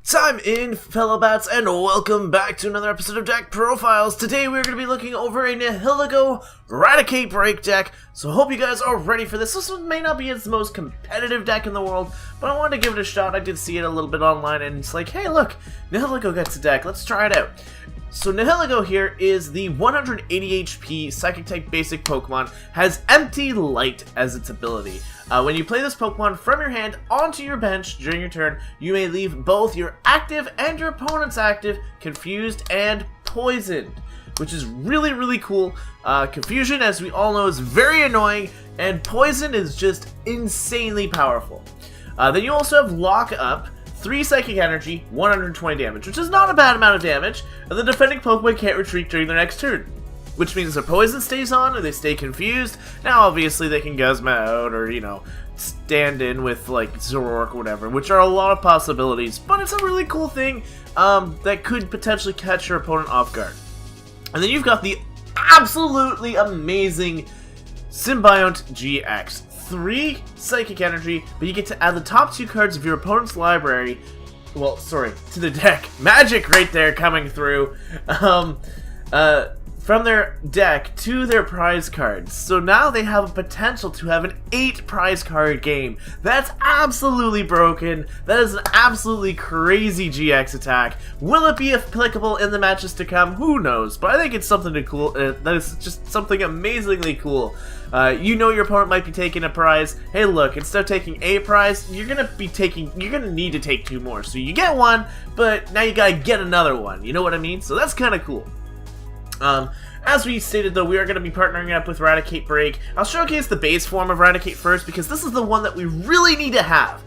Time in, fellow bats, and welcome back to another episode of Deck Profiles. Today we're going to be looking over a Nihilego break deck, so hope you guys are ready for this. This one may not be its most competitive deck in the world, but I wanted to give it a shot. I did see it a little bit online, and it's like, hey look, Nihilego gets a deck, let's try it out. So Nihilego here is the 180 HP Psychic type basic Pokemon, has Empty Light as its ability. When you play this Pokemon from your hand onto your bench during your turn, you may leave both your active and your opponent's active confused and poisoned, which is really cool. Confusion, as we all know, is very annoying, and poison is just insanely powerful. Then you also have Lock Up, 3 Psychic Energy, 120 damage, which is not a bad amount of damage, and the defending Pokemon can't retreat during their next turn, which means their poison stays on or they stay confused. Now obviously they can Guzma out or, you know, stand in with like Zoroark or whatever, which are a lot of possibilities, but it's a really cool thing that could potentially catch your opponent off guard. And then you've got the absolutely amazing Symbiote-GX. 3 Psychic Energy, but you get to add the top 2 cards of your opponent's library, well, sorry, to the deck. Magic right there coming through. From their deck to their prize cards. So now they have a potential to have an 8 prize card game. That's absolutely broken. That is an absolutely crazy GX attack. Will it be applicable in the matches to come? Who knows? But I think it's something to cool. That is just something amazingly cool. You know your opponent might be taking a prize. Hey, look, instead of taking a prize, you're gonna need to take 2 more. So you get 1, but now you gotta get another one. You know what I mean? So that's kind of cool. As we stated though, we are going to be partnering up with Break. I'll showcase the base form of Raticate first, because this is the one that we really need to have,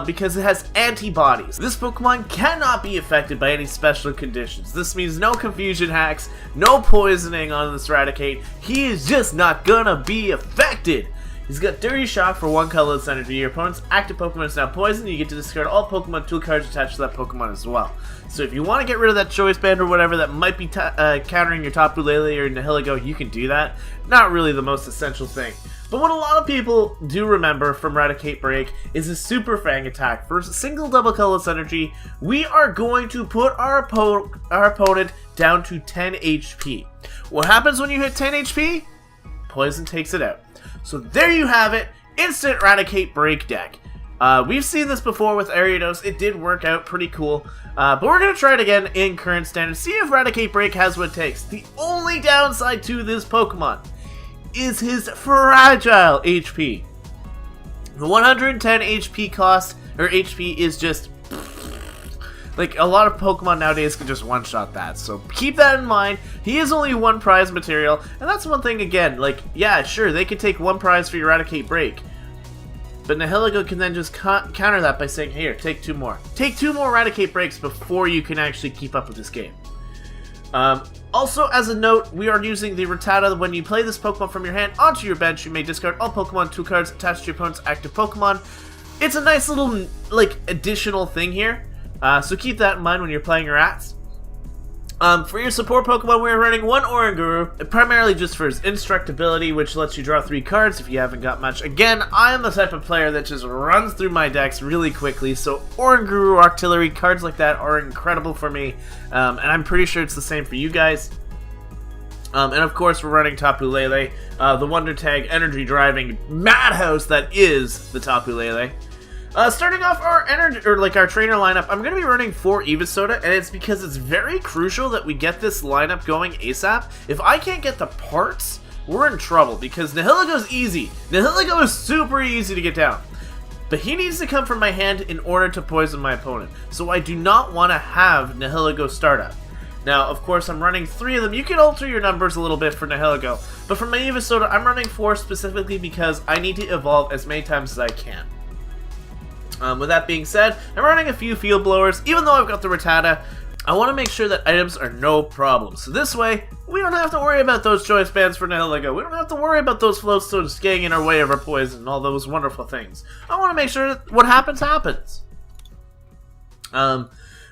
because it has antibodies. This Pokemon cannot be affected by any special conditions. This means no confusion hacks, no poisoning on this Raticate. He is just not gonna be affected. He's got Dirty Shock for 1 colorless energy. Your opponent's active Pokemon is now poisoned. You get to discard all Pokemon tool cards attached to that Pokemon as well. So if you want to get rid of that Choice Band or whatever that might be countering your Tapu Lele or Nihilego, you can do that. Not really the most essential thing. But what a lot of people do remember from Raticate Break is a Super Fang attack. For a single double colorless energy, we are going to put our opponent down to 10 HP. What happens when you hit 10 HP? Poison takes it out. So there you have it, instant Raticate Break deck. We've seen this before with Ariados. It did work out pretty cool, but we're going to try it again in current standard, see if Raticate Break has what it takes. The only downside to this Pokemon is his fragile HP. The 110 HP cost, or HP, is just... like, a lot of Pokemon nowadays can just one-shot that, so keep that in mind. He is only 1 prize material, and that's one thing again, like, yeah, sure, they can take 1 prize for your Raticate Break, but Nihilego can then just counter that by saying, here, take 2 more. Take 2 more Raticate Breaks before you can actually keep up with this game. Also, as a note, we are using the Rattata. When you play this Pokemon from your hand onto your bench, you may discard all Pokemon tool cards attached to your opponent's active Pokemon. It's a nice little, like, additional thing here. So keep that in mind when you're playing your Rats. For your support Pokemon, we're running 1 Oranguru, primarily just for his Instructability, which lets you draw 3 cards if you haven't got much. Again, I am the type of player that just runs through my decks really quickly, so Oranguru, Artillery, cards like that are incredible for me, and I'm pretty sure it's the same for you guys. And of course, we're running Tapu Lele, the Wonder Tag energy driving madhouse that is the Tapu Lele. Starting off our our trainer lineup, I'm going to be running 4 Evosoda, and it's because it's very crucial that we get this lineup going ASAP. If I can't get the parts, we're in trouble, because Nihilego's easy. Nihilego is super easy to get down. But he needs to come from my hand in order to poison my opponent, so I do not want to have Nihilego startup. Now, of course, I'm running 3 of them. You can alter your numbers a little bit for Nihilego, but for my Evosoda, I'm running 4 specifically because I need to evolve as many times as I can. With that being said, I'm running a few Field Blowers. Even though I've got the Rattata, I want to make sure that items are no problem. So this way, we don't have to worry about those Choice Bands for Nihilego. We don't have to worry about those Floatstones getting in our way of our poison and all those wonderful things. I want to make sure that what happens, happens.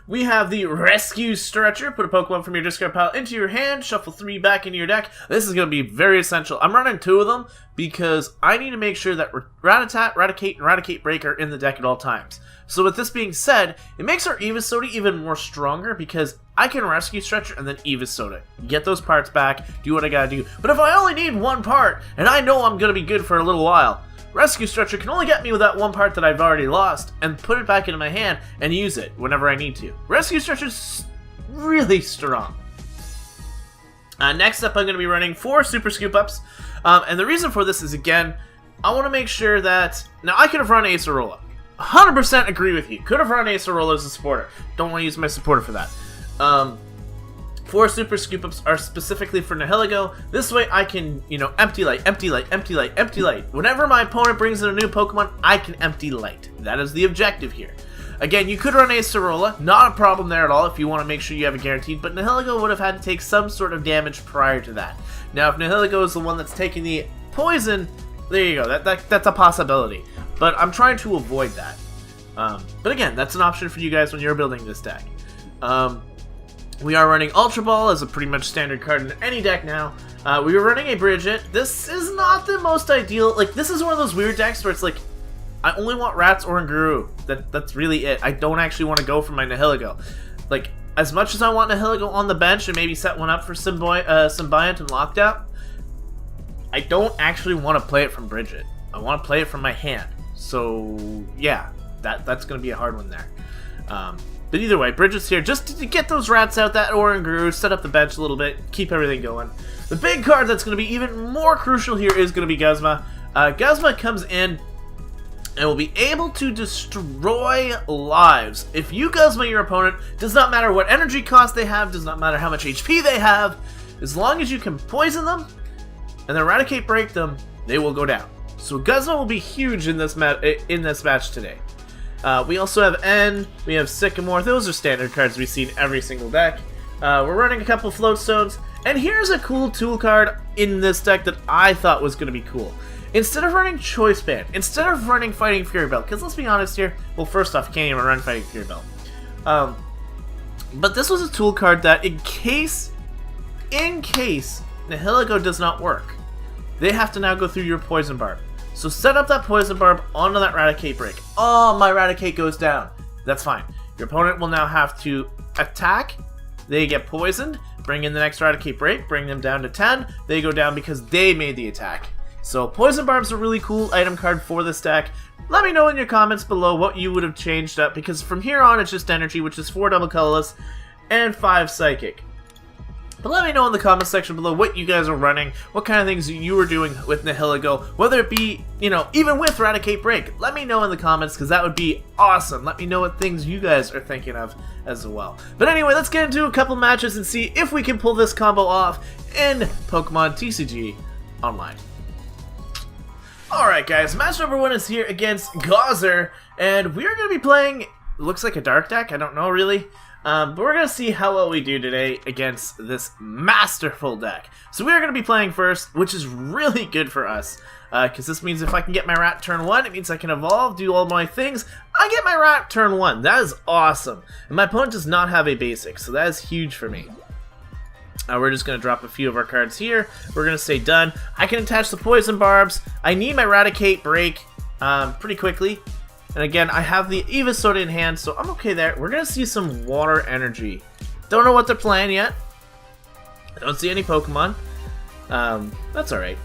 we have the Rescue Stretcher. Put a Pokemon from your discard pile into your hand, shuffle 3 back into your deck. This is going to be very essential. I'm running 2 of them because I need to make sure that Rattata, Raticate, and Raticate Break are in the deck at all times. So with this being said, it makes our Evisode even more stronger because I can Rescue Stretcher and then Evisode it. Get those parts back, do what I gotta do. But if I only need 1 part, and I know I'm going to be good for a little while, Rescue Stretcher can only get me with that 1 part that I've already lost, and put it back into my hand and use it whenever I need to. Rescue Stretcher's really strong. Next up, I'm going to be running 4 Super Scoop Ups, and the reason for this is, again, I want to make sure that... Now, I could have run Acerola. 100% agree with you. Could have run Acerola as a supporter. Don't want to use my supporter for that. 4 Super Scoop Ups are specifically for Nihilego. This way I can, you know, empty light, empty light, empty light, empty light. Whenever my opponent brings in a new Pokemon, I can empty light. That is the objective here. Again, you could run Acerola, not a problem there at all if you want to make sure you have a guaranteed, but Nihilego would have had to take some sort of damage prior to that. Now, if Nihilego is the one that's taking the poison, there you go, that's a possibility. But I'm trying to avoid that. But again, that's an option for you guys when you're building this deck. We are running Ultra Ball as a pretty much standard card in any deck now. We were running a Bridget. This is not the most ideal. Like, this is one of those weird decks where it's like, I only want Rats or Nguru. That's really it. I don't actually want to go for my Nihilego. Like, as much as I want Nihilego on the bench and maybe set one up for Symbiont and Locked-Out, I don't actually want to play it from Bridget. I want to play it from my hand. So, yeah, that's going to be a hard one there. But either way, Bridget's here just to get those Rats out, that Oranguru, set up the bench a little bit, keep everything going. The big card that's going to be even more crucial here is going to be Guzma. Guzma comes in and will be able to destroy lives. If you Guzma your opponent, does not matter what energy cost they have, does not matter how much HP they have, as long as you can poison them and then Eradicate Break them, they will go down. So Guzma will be huge in this match today. We also have N, we have Sycamore. Those are standard cards we see in every single deck. We're running a couple Float Stones, and here's a cool tool card in this deck that I thought was going to be cool. Instead of running Choice Band, instead of running Fighting Fury Belt, because let's be honest here, well, first off, you can't even run Fighting Fury Belt. But this was a tool card that in case Nihilego does not work, they have to now go through your Poison Barb. So set up that Poison Barb onto that Raticate Break. Oh, my Raticate goes down. That's fine. Your opponent will now have to attack. They get poisoned. Bring in the next Raticate Break. Bring them down to 10. They go down because they made the attack. So Poison Barb's a really cool item card for this deck. Let me know in your comments below what you would have changed up, because from here on it's just Energy, which is 4 double colorless and 5 Psychic. But let me know in the comments section below what you guys are running, what kind of things you were doing with Nihilego, whether it be, you know, even with Raticate Break. Let me know in the comments, because that would be awesome. Let me know what things you guys are thinking of as well. But anyway, let's get into a couple matches and see if we can pull this combo off in Pokemon TCG Online. Alright guys, match number 1 is here against Gauzer, and we're going to be playing, looks like a dark deck, I don't know really. But we're going to see how well we do today against this masterful deck. So we're going to be playing first, which is really good for us. Because this means if I can get my Rat turn 1, it means I can evolve, do all my things. I get my Rat turn 1. That is awesome. And my opponent does not have a basic, so that is huge for me. We're just going to drop a few of our cards here. We're going to say done. I can attach the Poison Barbs. I need my Raticate Break pretty quickly. And again, I have the Evisode in hand, so I'm okay there. We're going to see some Water Energy. Don't know what they're playing yet. I don't see any Pokemon. That's alright.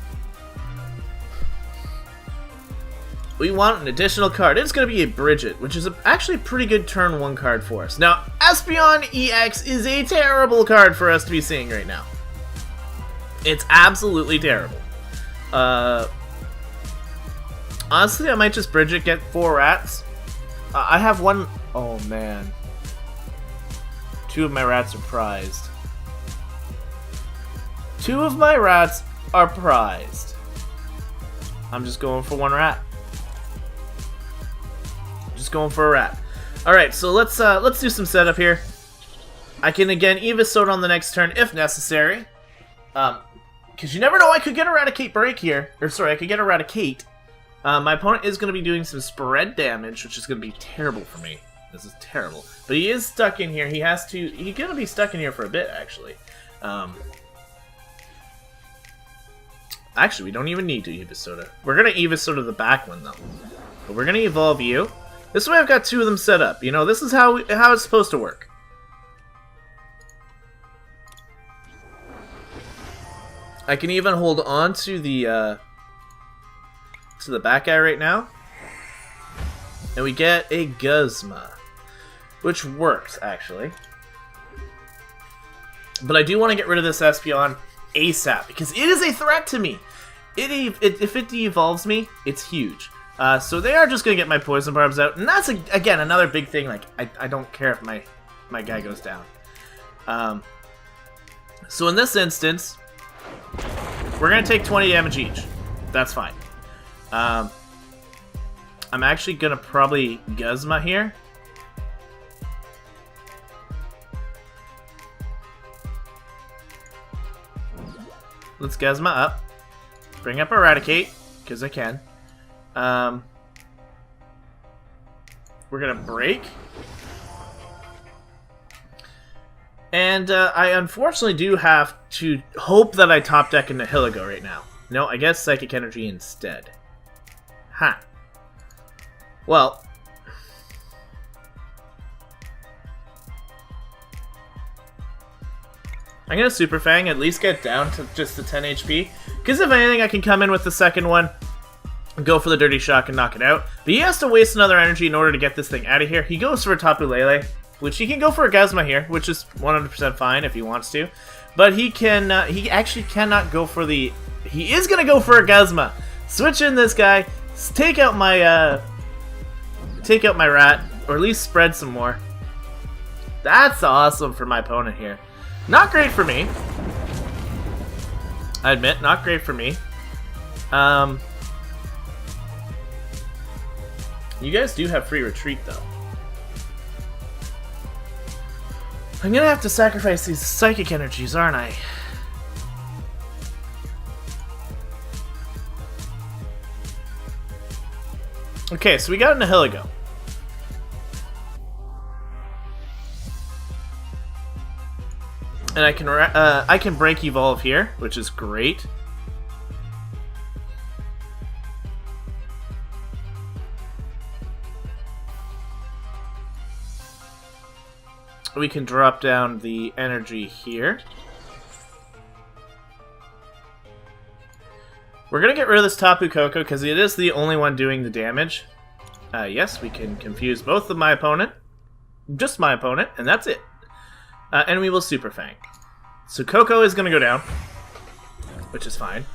We want an additional card. It's going to be a Bridget, which is actually a pretty good turn 1 card for us. Now, Espeon EX is a terrible card for us to be seeing right now. It's absolutely terrible. Honestly, I might just Bridget, get 4 Rats. I have one... Oh, man. 2 of my Rats are prized. 2 of my Rats are prized. I'm just going for 1 Rat. Just going for a Rat. Alright, so let's do some setup here. I can, again, Evisode on the next turn if necessary. Because you never know, I could get a Raticate Break here. Or, sorry, I could get a Raticate. My opponent is going to be doing some spread damage, which is going to be terrible for me. This is terrible. But he is stuck in here. He's gonna be stuck in here for a bit, actually. Actually, we don't even need to Evisoda. We're gonna Evisoda the back one, though. But we're gonna evolve you. This way I've got 2 of them set up. You know, this is how it's supposed to work. I can even hold on to the back guy right now. And we get a Guzma. Which works, actually. But I do want to get rid of this Espeon ASAP, because it is a threat to me. If it de-evolves me, it's huge. So they are just going to get my Poison Barbs out. And that's, again, another big thing. Like, I don't care if my guy goes down. So in this instance, we're going to take 20 damage each. That's fine. I'm actually going to probably Guzma here. Let's Guzma up. Bring up Eradicate, because I can. We're going to break. And I unfortunately do have to hope that I top deck a Nihilego right now. No, I guess Psychic Energy instead. Ha. Well. I'm going to Super Fang, at least get down to just the 10 HP. Because if anything, I can come in with the second one, go for the Dirty Shock and knock it out. But he has to waste another energy in order to get this thing out of here. He goes for a Tapu Lele, which he can go for a Guzma here, which is 100% fine if he wants to. But he actually cannot go for the... He is going to go for a Guzma. Switch in this guy, take out my rat, or at least spread some more. That's awesome for my opponent here. Not great for me. I admit, not great for me. You guys do have free retreat, though. I'm gonna have to sacrifice these psychic energies, aren't I? Okay, so we got a Nihilego. And I can break evolve here, which is great. We can drop down the energy here. We're gonna get rid of this Tapu Koko because it is the only one doing the damage. Yes, we can confuse both of my opponent. Just my opponent, and that's it. And we will Super Fang. So Koko is going to go down, which is fine.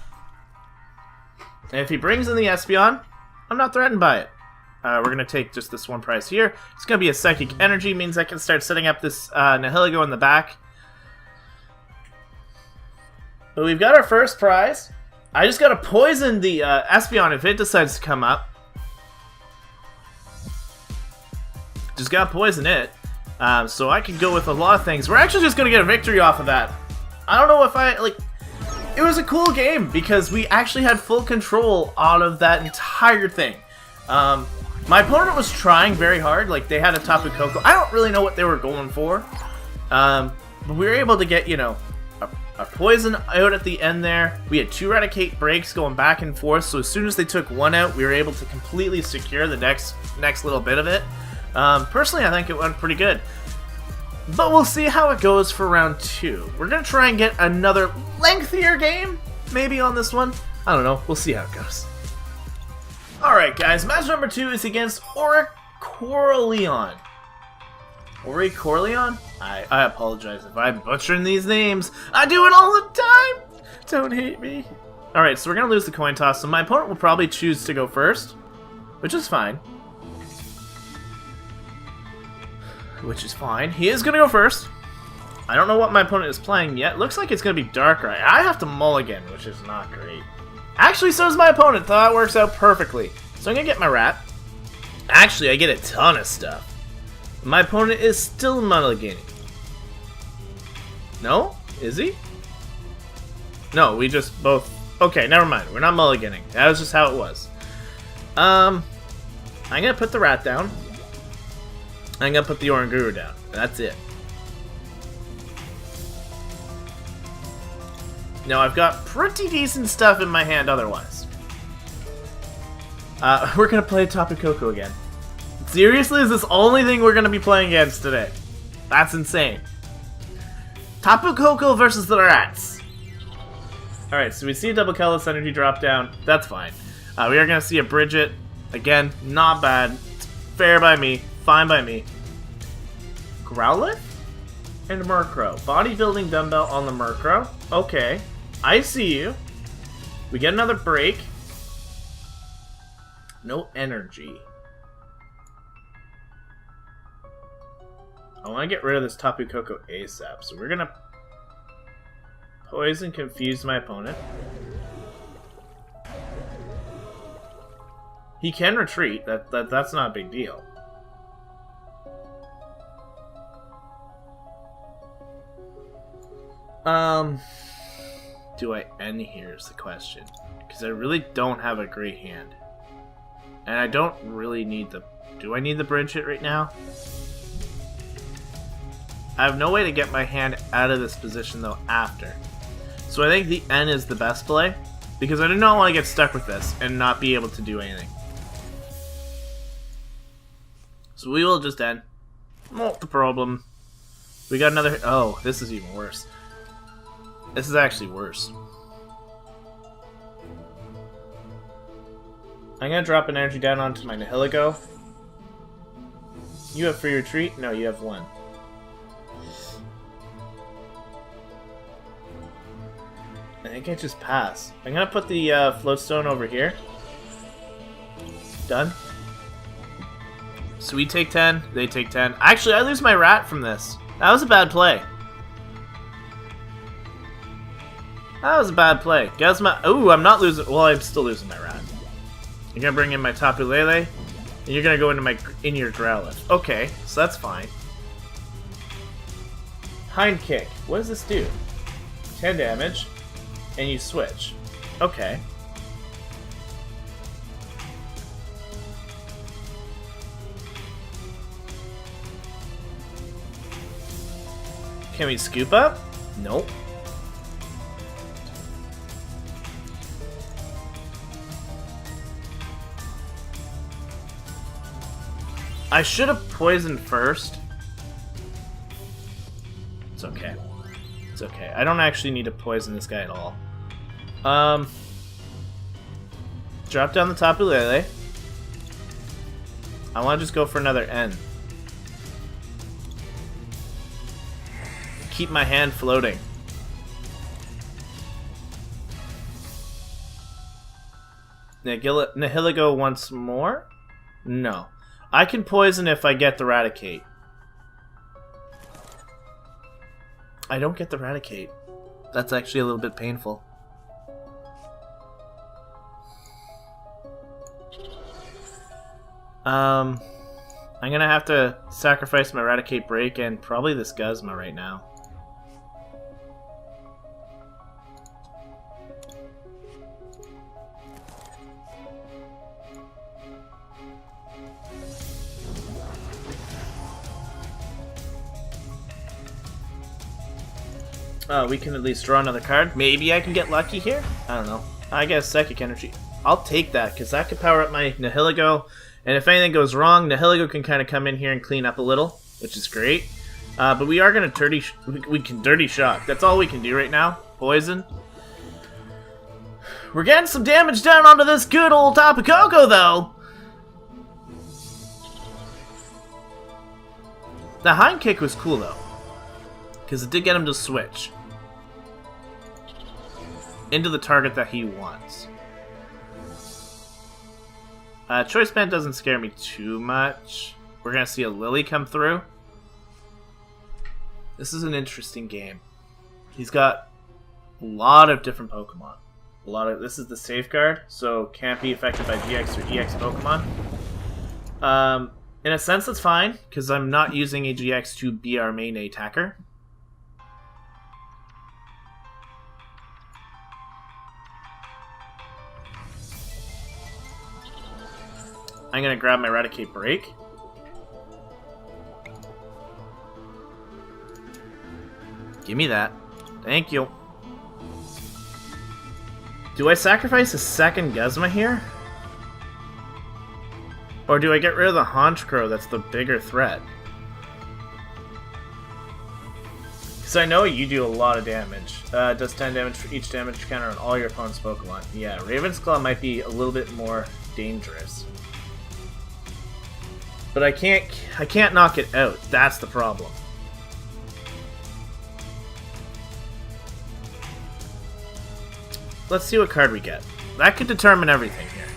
And if he brings in the Espeon, I'm not threatened by it. We're going to take just this one prize here. It's going to be a Psychic Energy, means I can start setting up this Nihilego in the back. But we've got our first prize. I just got to poison the Espeon if it decides to come up. Just got to poison it. So I can go with a lot of things. We're actually just going to get a victory off of that. I don't know if it was a cool game because we actually had full control out of that entire thing. My opponent was trying very hard. Like, they had a Tapu Koko. I don't really know what they were going for. But we were able to get, you know, a poison out at the end there. We had 2 Eradicate breaks going back and forth. So as soon as they took one out, we were able to completely secure the next little bit of it. Personally, I think it went pretty good. But we'll see how it goes for round 2. We're going to try and get another lengthier game, maybe on this one. I don't know. We'll see how it goes. Alright, guys. Match number 2 is against Oricorleon. Oricorleon? I apologize if I'm butchering these names. I do it all the time! Don't hate me. Alright, so we're going to lose the coin toss. So my opponent will probably choose to go first, which is fine. Which is fine. He is going to go first. I don't know what my opponent is playing yet. Looks like it's going to be Darkrai. I have to mulligan, which is not great. Actually, so does my opponent. So that works out perfectly. So I'm going to get my rat. Actually, I get a ton of stuff. My opponent is still mulliganing. No? Is he? No, we just both... Okay, never mind. We're not mulliganing. That was just how it was. I'm going to put the rat down. I'm gonna put the Oranguru down. That's it. Now I've got pretty decent stuff in my hand otherwise. We're gonna play Tapu Koko again. Seriously, is this the only thing we're gonna be playing against today? That's insane. Tapu Koko versus the rats. Alright, so we see a double colorless energy drop down. That's fine. We are gonna see a Bridget. Again, not bad. It's fair by me. Fine by me. Growlithe? And Murkrow. Bodybuilding dumbbell on the Murkrow. Okay. I see you. We get another break. No energy. I want to get rid of this Tapu Koko ASAP, so we're gonna poison confuse my opponent. He can retreat. That's not a big deal. Do I end here is the question. Because I really don't have a great hand. And I don't really need the... Do I need the bridge hit right now? I have no way to get my hand out of this position though after. So I think the N is the best play. Because I do not want to get stuck with this and not be able to do anything. So we will just end. Not the problem. We got another... Oh, this is even worse. This is actually worse. I'm gonna drop an energy down onto my Nihilego. You have free retreat? No, you have one. I think I just pass. I'm gonna put the floatstone over here. Done. So we take 10, they take 10. Actually, I lose my rat from this. That was a bad play. That was a bad play. Guzma. Ooh, I'm not losing. Well, I'm still losing my rat. You're gonna bring in my Tapu Lele, and you're gonna go into your Growlithe. Okay, so that's fine. Hind kick. What does this do? 10 damage, and you switch. Okay. Can we scoop up? Nope. I should have poisoned first. It's okay. It's okay. I don't actually need to poison this guy at all. Drop down the Tapu Lele. I want to just go for another N. Keep my hand floating. Nihilego once more? No. I can poison if I get the Raticate. I don't get the Raticate. That's actually a little bit painful. I'm gonna have to sacrifice my Raticate break and probably this Guzma right now. We can at least draw another card. Maybe I can get lucky here? I don't know. I guess Psychic Energy. I'll take that, because that could power up my Nihilego. And if anything goes wrong, Nihilego can kind of come in here and clean up a little, which is great. But we are going to we can Dirty Shock. That's all we can do right now. Poison. We're getting some damage down onto this good old Tapu Koko, though. The Hind Kick was cool, though. Because it did get him to switch into the target that he wants. Choice Band doesn't scare me too much. We're going to see a Lily come through. This is an interesting game. He's got a lot of different Pokemon. This is the safeguard, so can't be affected by GX or EX Pokemon. In a sense, that's fine, because I'm not using a GX to be our main attacker. I'm going to grab my Raticate Break. Give me that. Thank you. Do I sacrifice a second Guzma here? Or do I get rid of the Honchkrow that's the bigger threat? Because I know you do a lot of damage. It does 10 damage for each damage counter on all your opponent's Pokemon. Yeah, Raven's Claw might be a little bit more dangerous. But I can't knock it out. That's the problem. Let's see what card we get. That could determine everything here.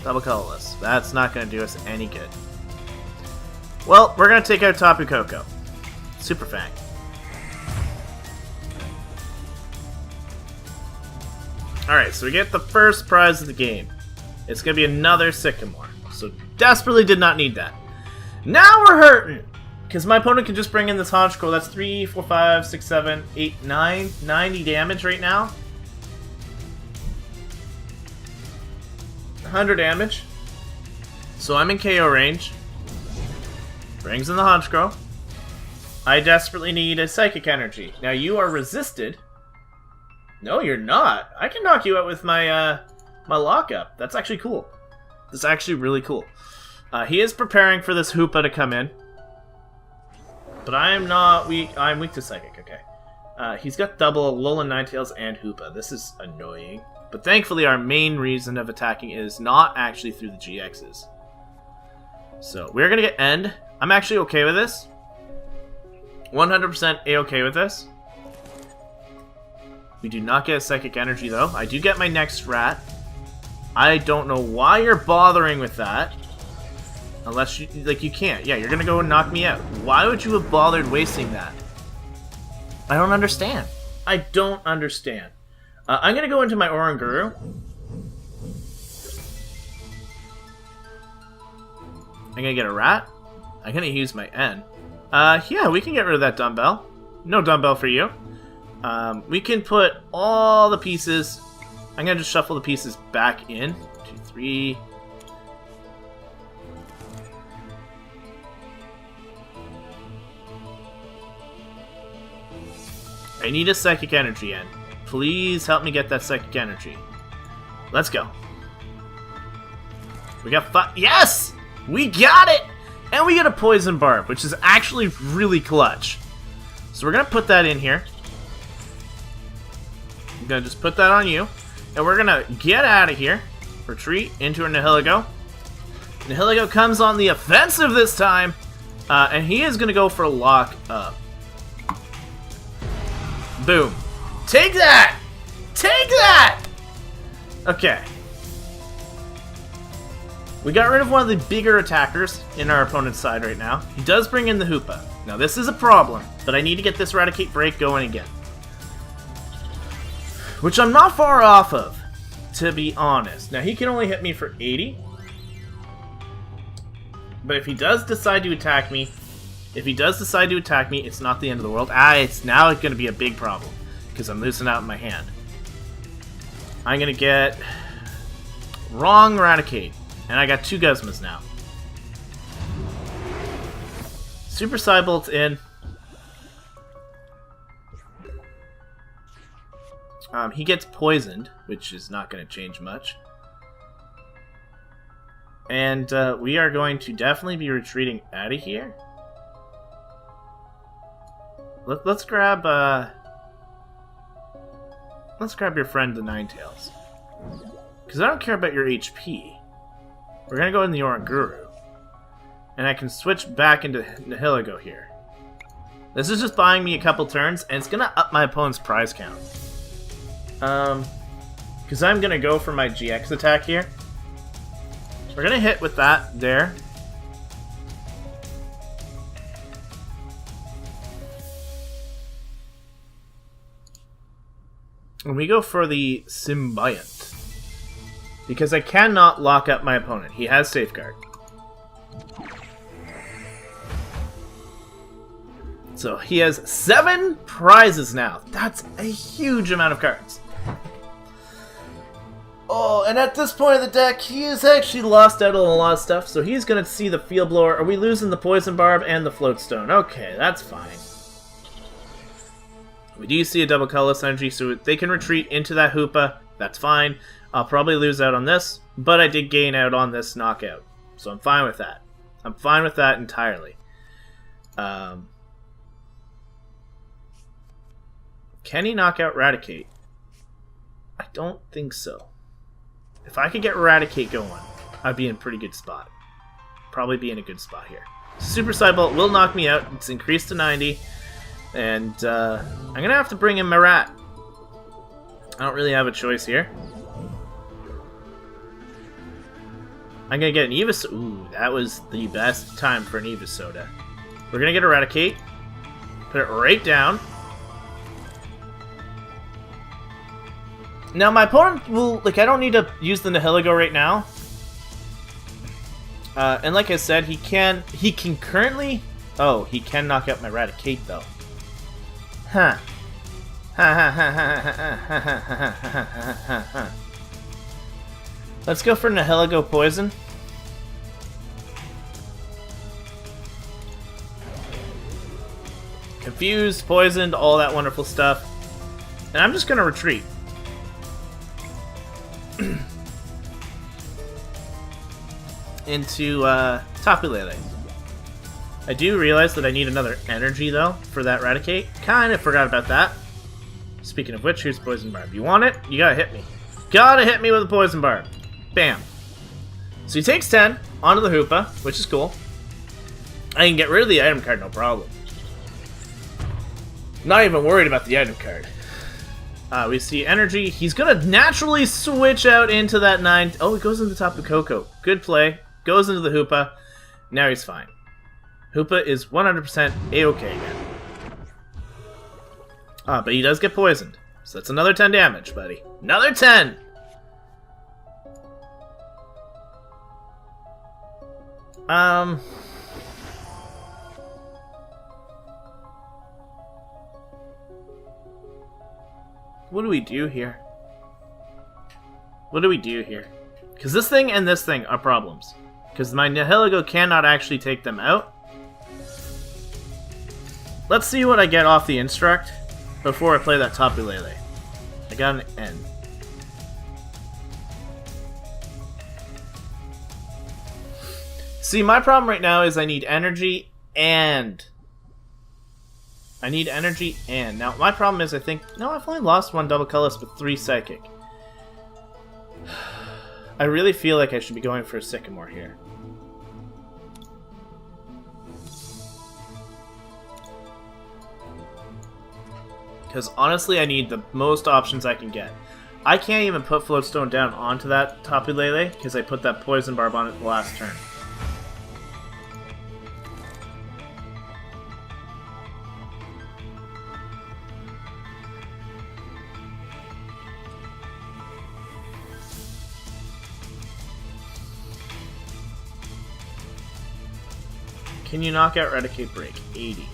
Double colorless. That's not going to do us any good. Well, we're going to take out Tapu Koko. Super Fang. Alright, so we get the first prize of the game. It's going to be another Sycamore. So desperately did not need that. Now we're hurting! Because my opponent can just bring in this Honchkrow. That's 3, 4, 5, 6, 7, 8, 9. 90 damage right now. 100 damage. So I'm in KO range. Brings in the Honchkrow. I desperately need a Psychic Energy. Now you are resisted. No, you're not. I can knock you out with my my lockup. That's actually cool. That's actually really cool. He is preparing for this Hoopa to come in. But I am not weak. I'm weak to Psychic, okay. He's got double Alolan Ninetales and Hoopa. This is annoying. But thankfully our main reason of attacking is not actually through the GXs. So we're going to get End. I'm actually okay with this. 100% A-okay with this. We do not get a Psychic Energy though. I do get my next rat. I don't know why you're bothering with that. Unless you, like, you can't. Yeah, you're gonna go and knock me out. Why would you have bothered wasting that? I don't understand. I don't understand. I'm gonna go into my Oranguru. I'm gonna get a rat. I'm gonna use my N. Yeah, we can get rid of that dumbbell. No dumbbell for you. We can put all the pieces. I'm gonna just shuffle the pieces back in. 2, 3. I need a Psychic Energy in. Please help me get that Psychic Energy. Let's go. We got 5. Yes! We got it! And we get a Poison Barb, which is actually really clutch. So we're going to put that in here. I'm going to just put that on you. And we're going to get out of here. Retreat into a Nihilego. Nihilego comes on the offensive this time. And he is going to go for a lock up. Boom. Take that! Take that! Okay. We got rid of one of the bigger attackers in our opponent's side right now. He does bring in the Hoopa. Now this is a problem, but I need to get this Eradicate Break going again. Which I'm not far off of, to be honest. Now he can only hit me for 80. But if he does decide to attack me, it's not the end of the world. It's now going to be a big problem. Because I'm losing out in my hand. I'm going to get wrong Eradicate. And I got 2 Guzmas now. Super Psybolt's in. He gets poisoned, which is not going to change much. And we are going to definitely be retreating out of here. Let's grab your friend the Ninetales. Because I don't care about your HP. We're going to go in the Oranguru. And I can switch back into Nihilego here. This is just buying me a couple turns, and it's going to up my opponent's prize count. Because I'm going to go for my GX attack here. We're going to hit with that there. And we go for the Symbiont. Because I cannot lock up my opponent. He has Safeguard. So he has 7 prizes now. That's a huge amount of cards. Oh, and at this point of the deck, he has actually lost out on a lot of stuff. So he's going to see the Field Blower. Are we losing the Poison Barb and the Floatstone? Okay, that's fine. We do see a double colorless energy, so they can retreat into that Hoopa. That's fine. I'll probably lose out on this, but I did gain out on this knockout. So I'm fine with that. I'm fine with that entirely. Can he knock out Raticate? I don't think so. If I could get Raticate going, I'd be in a pretty good spot. Probably be in a good spot here. Super Side Bolt will knock me out. It's increased to 90. And I'm going to have to bring in my rat. I don't really have a choice here. I'm going to get an Eva Soda. Ooh, that was the best time for an Eva Soda. We're going to get Eradicate. Put it right down. Now, my opponent will... Like, I don't need to use the Nihilego right now. And like I said, he can currently... Oh, he can knock out my Eradicate, though. Huh. Let's go for Nihilego Poison. Confused, poisoned, all that wonderful stuff. And I'm just going to retreat. Into Tapu Lele. I do realize that I need another energy, though, for that Raticate. Kind of forgot about that. Speaking of which, here's Poison Barb. You want it? You gotta hit me. Gotta hit me with a Poison Barb. Bam. So he takes 10 onto the Hoopa, which is cool. I can get rid of the item card, no problem. Not even worried about the item card. We see energy. He's gonna naturally switch out into that 9. Oh, he goes into the top of Coco. Good play. Goes into the Hoopa. Now he's fine. Hoopa is 100% A-okay again. But he does get poisoned. So that's another 10 damage, buddy. Another 10! What do we do here? What do we do here? Because this thing and this thing are problems. Because my Nihilego cannot actually take them out. Let's see what I get off the Instruct before I play that Tapu Lele. I got an N. See, my problem right now is I need energy and... Now, my problem is I think... No, I've only lost one double colorless with 3 psychic. I really feel like I should be going for a Sycamore here. Because honestly, I need the most options I can get. I can't even put Floatstone down onto that Tapu Lele because I put that Poison Barb on it the last turn. Can you knock out Eradicate Break? 80.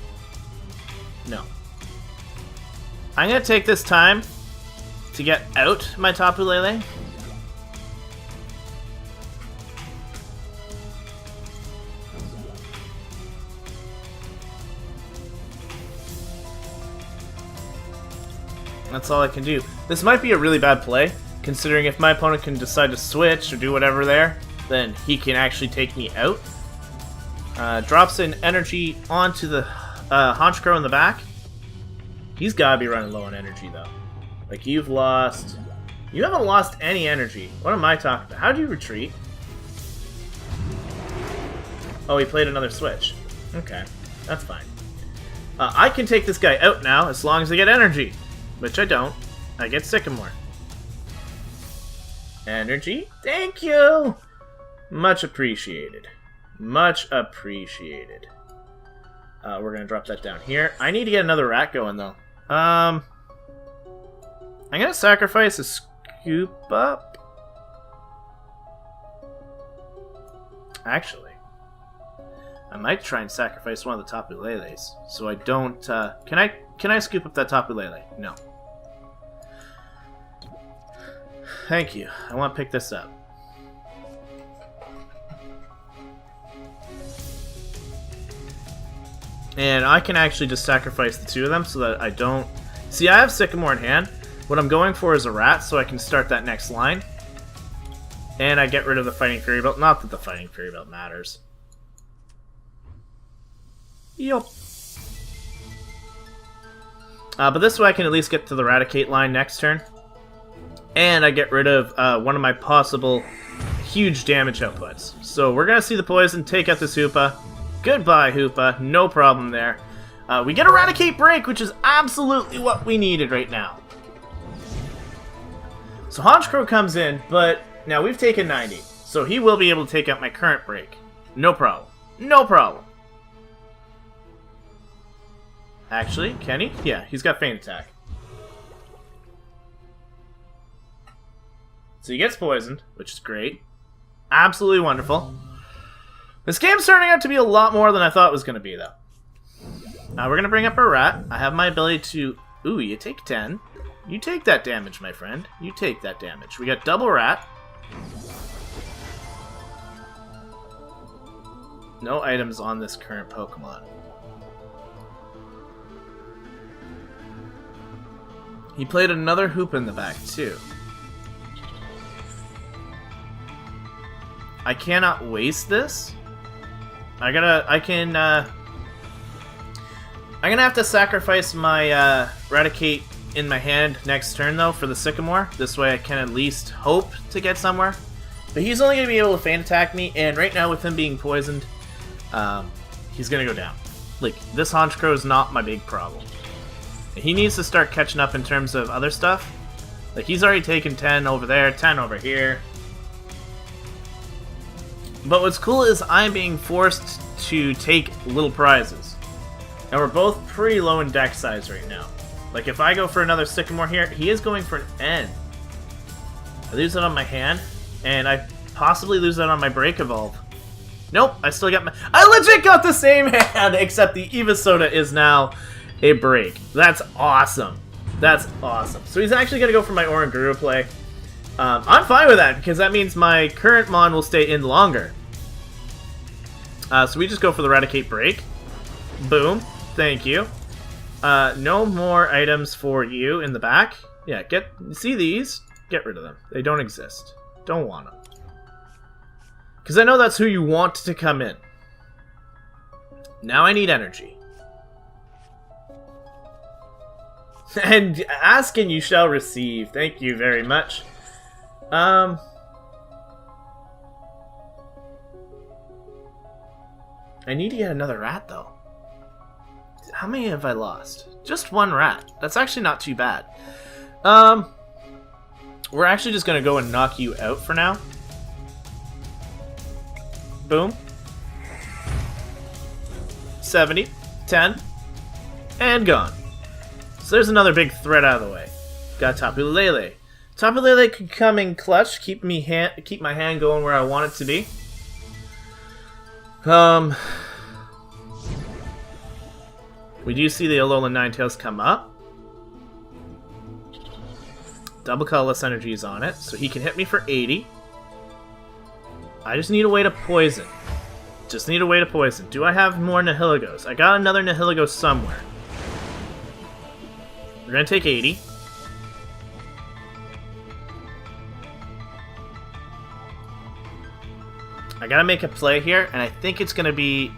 No. I'm going to take this time to get out my Tapu Lele. That's all I can do. This might be a really bad play, considering if my opponent can decide to switch or do whatever there, then he can actually take me out. Drops in energy onto the Honchkrow in the back. He's gotta be running low on energy, though. Like, you've lost... You haven't lost any energy. What am I talking about? How do you retreat? Oh, he played another switch. Okay, that's fine. I can take this guy out now, as long as I get energy. Which I don't. I get Sycamore. Energy? Thank you! Much appreciated. Much appreciated. We're gonna drop that down here. I need to get another rat going, though. I'm gonna sacrifice a Scoop Up. Actually, I might try and sacrifice one of the Tapu Leles, so I don't. Can I scoop up that Tapu Lele? No. Thank you. I want to pick this up. And I can actually just sacrifice the 2 of them so that I don't... See, I have Sycamore in hand. What I'm going for is a rat, so I can start that next line. And I get rid of the Fighting Fury Belt. Not that the Fighting Fury Belt matters. Yup. But this way I can at least get to the Raticate line next turn. And I get rid of one of my possible huge damage outputs. So we're going to see the Poison take out this Hoopa. Goodbye, Hoopa. No problem there. We get Eradicate Break, which is absolutely what we needed right now. So Honchkrow comes in, but now we've taken 90. So he will be able to take out my current break. No problem. No problem. Actually, can he? Yeah, he's got Feint Attack. So he gets poisoned, which is great. Absolutely wonderful. This game's turning out to be a lot more than I thought it was going to be, though. Now we're going to bring up our rat. I have my ability to... Ooh, you take 10. You take that damage, my friend. You take that damage. We got double rat. No items on this current Pokemon. He played another Hoop in the back, too. I cannot waste this. I'm gonna have to sacrifice my Raticate in my hand next turn, though, for the Sycamore. This way I can at least hope to get somewhere. But he's only going to be able to Feint Attack me, and right now with him being poisoned, he's going to go down. Like, this Honchkrow is not my big problem. He needs to start catching up in terms of other stuff. Like, he's already taken 10 over there, 10 over here. But what's cool is I'm being forced to take little prizes. And we're both pretty low in deck size right now. Like, if I go for another Sycamore here, he is going for an N. I lose that on my hand, and I possibly lose that on my Break Evolve. Nope, I still got my... I legit got the same hand, except the Evosoda is now a break. That's awesome. That's awesome. So he's actually going to go for my Oranguru play. I'm fine with that, because that means my current Mon will stay in longer. So we just go for the Raticate Break. Boom. Thank you. No more items for you in the back. Yeah, see these? Get rid of them. They don't exist. Don't want them. Because I know that's who you want to come in. Now I need energy. And ask and you shall receive. Thank you very much. I need to get another rat, though. How many have I lost? Just one rat. That's actually not too bad. We're actually just going to go and knock you out for now. Boom. 70. 10. And gone. So there's another big threat out of the way. Got Tapu Lele. Tapu Lele could come in clutch, keep my hand going where I want it to be. We do see the Alolan Ninetales come up. Double colorless energy is on it, so he can hit me for 80. I just need a way to poison. Just need a way to poison. Do I have more Nihilegos? I got another Nihilego somewhere. We're gonna take 80. I gotta make a play here, and I think it's gonna be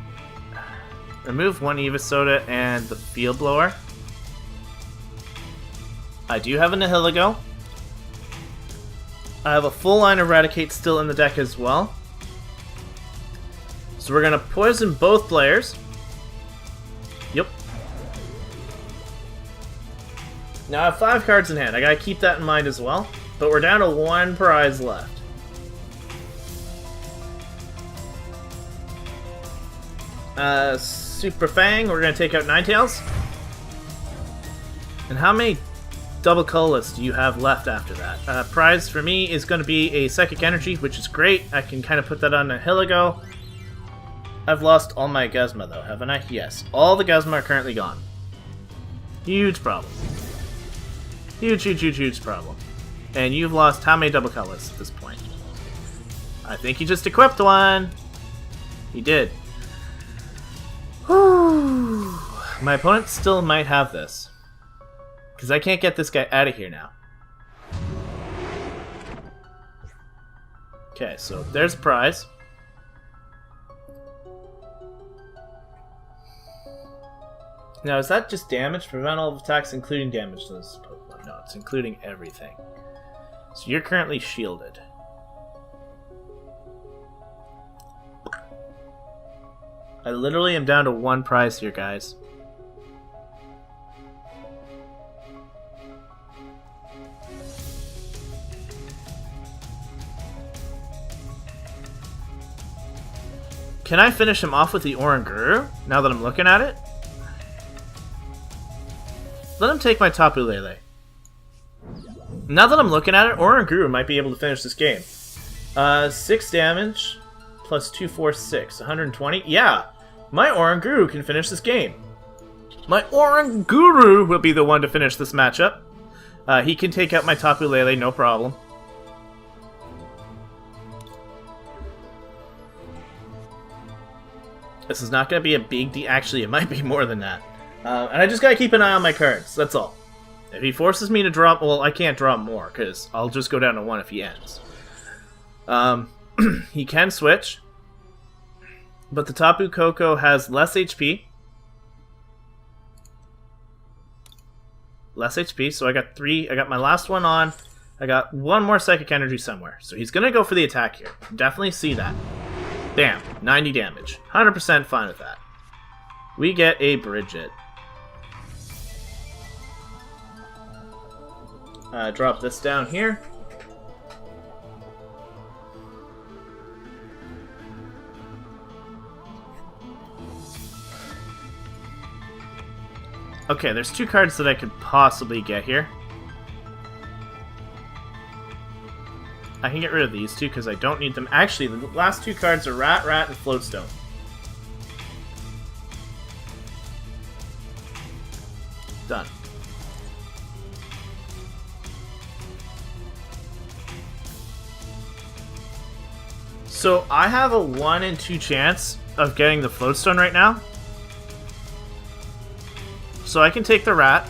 remove one Evosoda and the Field Blower. I do have a Nihilego. I have a full line of Raticate still in the deck as well. So we're gonna poison both players. Yep. Now I have 5 cards in hand. I gotta keep that in mind as well. But we're down to 1 prize left. Super Fang, we're gonna take out Ninetales. And how many double colorless do you have left after that? Prize for me is gonna be a Psychic Energy, which is great. I can kind of put that on a Nihilego. I've lost all my Guzma though, haven't I? Yes. All the Guzma are currently gone. Huge problem. Huge problem. And you've lost how many double colors at this point? I think you just equipped one. You did. Whew. My opponent still might have this. Because I can't get this guy out of here now. Okay, so there's a prize. Now, is that just damage? Prevent all attacks, including damage to this Pokemon. No, it's including everything. So you're currently shielded. I literally am down to one prize here, guys. Can I finish him off with the Oranguru, now that I'm looking at it? Let him take my Tapu Lele. Now that I'm looking at it, Oranguru might be able to finish this game. 6 damage, plus 2, 4, 6. 120? Yeah! My Oranguru can finish this game. My Oranguru will be the one to finish this matchup. He can take out my Tapu Lele, no problem. This is not going to be a big deal. Actually, it might be more than that. And I just got to keep an eye on my cards. That's all. If he forces me to drop... Well, I can't drop more, because I'll just go down to 1 if he ends. He can switch. But the Tapu Koko has less HP. Less HP, so I got 3. I got my last one on. I got 1 more Psychic Energy somewhere. So he's going to go for the attack here. Definitely see that. Bam, 90 damage. 100% fine with that. We get a Bridget. Drop this down here. Okay, there's 2 cards that I could possibly get here. I can get rid of these 2 because I don't need them. Actually, the last 2 cards are Rat, and Floatstone. Done. So I have a 1 in 2 chance of getting the Floatstone right now. So I can take the Rat.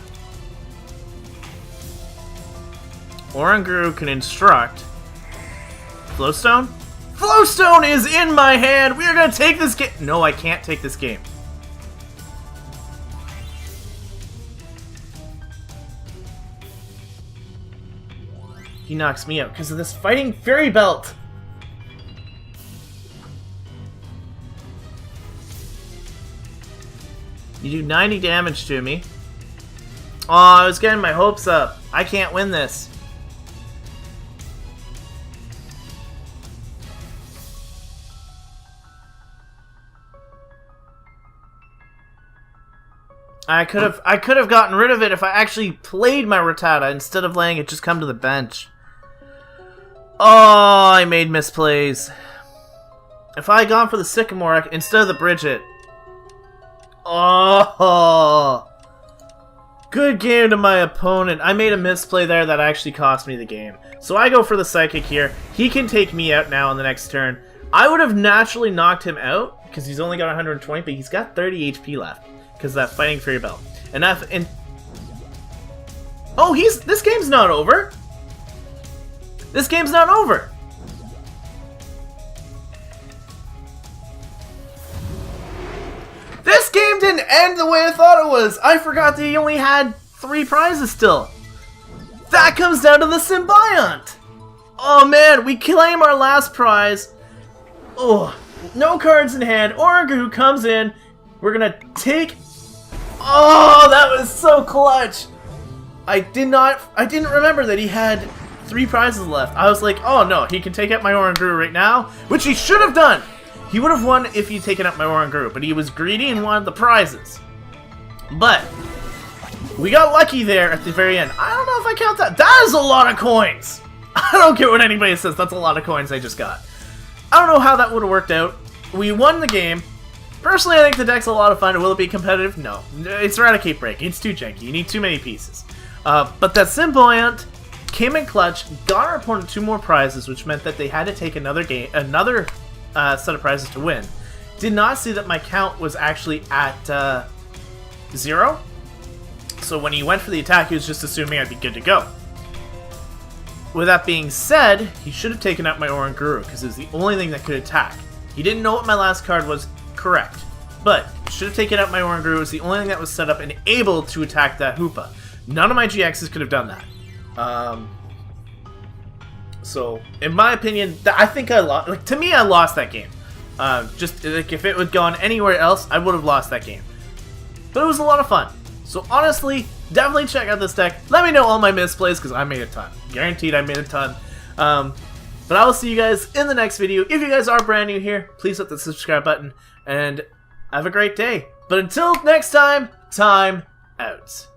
Oranguru can instruct. Floatstone? Floatstone is in my hand! We are gonna take this game! No, I can't take this game. He knocks me out because of this Fighting Fairy Belt! You do 90 damage to me. Oh, I was getting my hopes up. I can't win this. I could have gotten rid of it if I actually played my Rattata instead of letting it just come to the bench. Oh, I made misplays. If I had gone for the Sycamore instead of the Bridget. Oh, good game to my opponent. I made a misplay there that actually cost me the game. So I go for the Psychic here. He can take me out now on the next turn. I would have naturally knocked him out because he's only got 120, but he's got 30 HP left. Because that Fighting Fairy Belt. Oh, this game's not over! This game's not over! This game didn't end the way I thought it was! I forgot that he only had 3 prizes still! That comes down to the Symbiont! Oh man, we claim our last prize. Oh, no cards in hand. Oranguru comes in. We're gonna take... Oh, that was so clutch! I didn't remember that he had 3 prizes left. I was like, oh no, he can take out my Oranguru right now, which he should have done! He would have won if he'd taken out my Oranguru, but he was greedy and wanted the prizes. But, we got lucky there at the very end. I don't know if I count that. That is a lot of coins! I don't care what anybody says, that's a lot of coins I just got. I don't know how that would have worked out. We won the game. Personally, I think the deck's a lot of fun. Will it be competitive? No. It's Eradicate Break. It's too janky. You need too many pieces. But that Symbiont came in clutch, got our opponent 2 more prizes, which meant that they had to take another set of prizes to win. Did not see that my count was actually at 0. So when he went for the attack, he was just assuming I'd be good to go. With that being said, he should have taken out my Oranguru, because it was the only thing that could attack. He didn't know what my last card was, correct. But, should have taken out my Oranguru, it was the only thing that was set up and able to attack that Hoopa. None of my GXs could have done that. So, in my opinion, I think I lost. Like, to me, I lost that game. Just, like, if it had gone anywhere else, I would have lost that game. But it was a lot of fun. So, honestly, definitely check out this deck. Let me know all my misplays, because I made a ton. Guaranteed I made a ton. But I will see you guys in the next video. If you guys are brand new here, please hit the subscribe button. And have a great day. But until next time, time out.